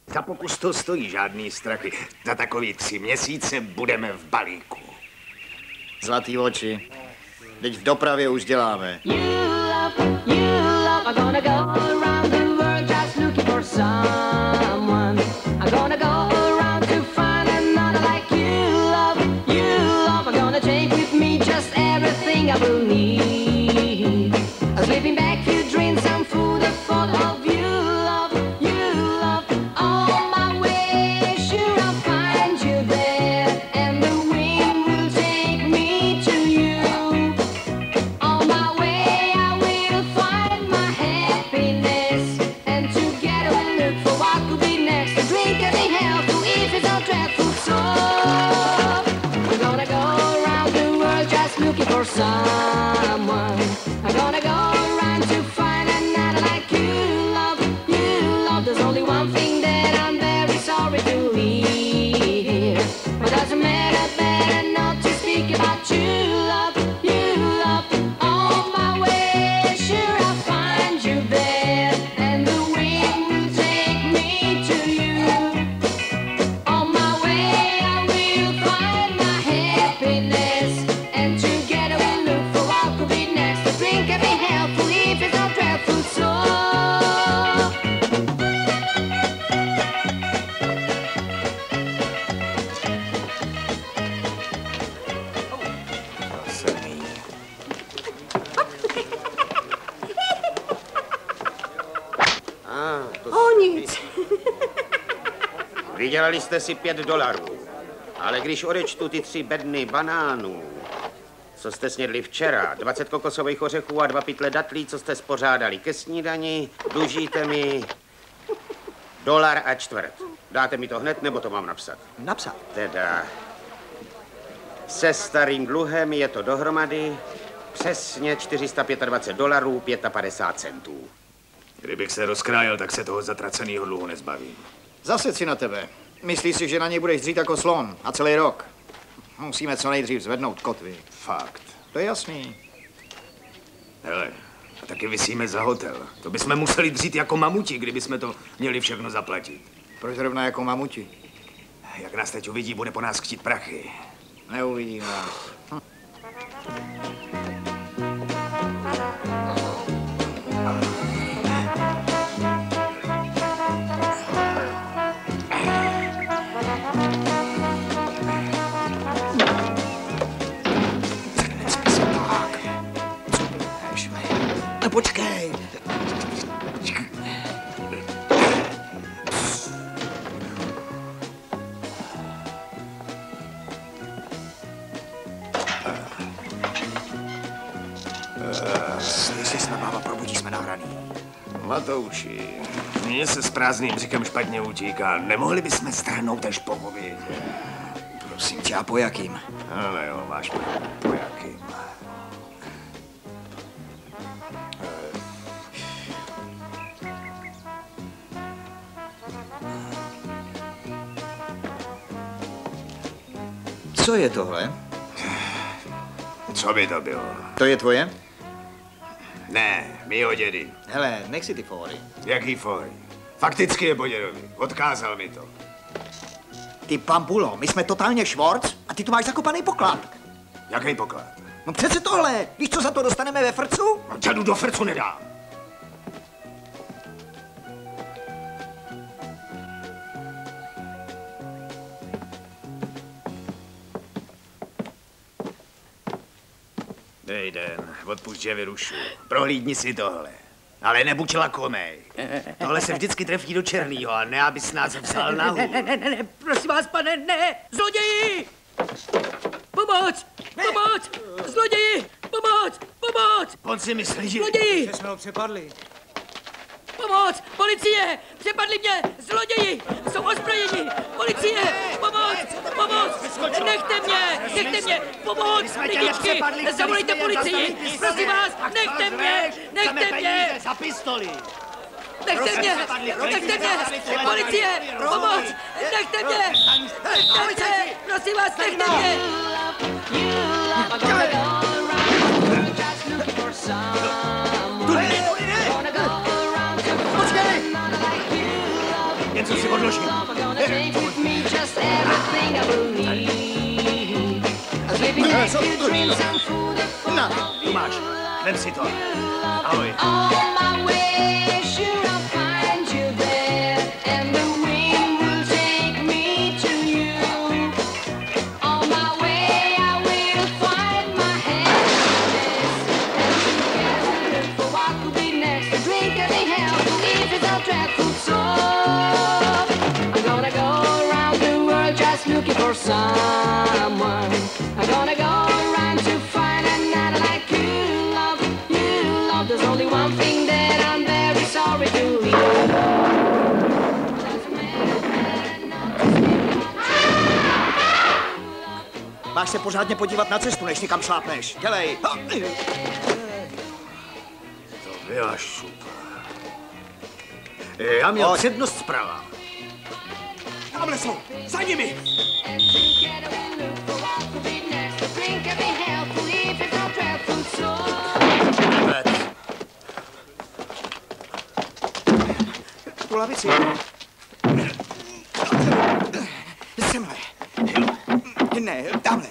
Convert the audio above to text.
Za pokus to stojí žádný strachy. Za takový 3 měsíce budeme v balíku. Zlatý oči. Teď v dopravě už děláme. Vydělali jste si $5, ale když odečtu ty 3 bedny banánů, co jste snědli včera, 20 kokosových ořechů a 2 pytle datlí, co jste spořádali ke snídani, dlužíte mi $1,25. Dáte mi to hned, nebo to mám napsat? Napsat? Teda, se starým dluhem je to dohromady přesně $425, 55 centů. Kdybych se rozkrájel, tak se toho zatraceného dluhu nezbavím. Zase si na tebe. Myslíš si, že na něj budeš dřít jako slon a celý rok? Musíme co nejdřív zvednout kotvy. Fakt. To je jasný. Hele, a taky visíme za hotel. To bychom museli dřít jako mamuti, kdybychom to měli všechno zaplatit. Proč zrovna jako mamuti? Jak nás teď uvidí, bude po nás chtít prachy. Neuvidíme. Počkej. Jestli se bába probudí, jsme nahraný. Matouši, mně se s prázdným břichem špatně utíká. Nemohli bychom strhnout až po obědě? Prosím tě, a po jakým? Ale jo, máš pravdu, po jakým. Co je tohle? Co by to bylo? To je tvoje? Ne, mýho dědy. Hele, nech si ty fóry. Jaký fóry? Fakticky je po dědovi. Odkázal mi to. Ty pampulo, my jsme totálně švorc a ty tu máš zakopaný poklad. Jaký poklad? No přece tohle. Víš, co za to dostaneme ve frcu? No, dědu do frcu nedám. Dej den, odpušť, že vyrušu. Prohlídni si tohle. Ale nebuď lakomej. Tohle se vždycky trefí do černýho a ne, abys nás vzal na hůl. Ne, prosím vás, pane, ne! Zloději! Pomoc! Pomoc! Zloději! Pomoc! Pomoc! On si myslí, že... Zloději! Že jsme ho přepadli. Pomoc! Policie! Přepadli mě! Zloději! Jsou ozbrojeni! Policie! Pomoc! Pomoc! Nechte mě! Nechte mě! Pomoc! Lidičky! Zavolejte policii! Prosím vás! Nechte mě! Nechte mě! Za pistoli! Nechte mě! Nechte mě! Policie! Pomoc! Nechte mě! Nechte mě! Prosím vás, nechte mě! něco si odložím. Na, Tu máš, vem si to. Ahoj. Looking for someone. I'm gonna go around to find another like you love. You love. There's only one thing that I'm very sorry to leave. Máš se pořádně podívat na cestu, než někam šlápneš. Dělej. To byla šupa. Já měl přednost zprava. Tamhle jsou, za nimi. Tu lavici. Semhle. Ne, tamhle.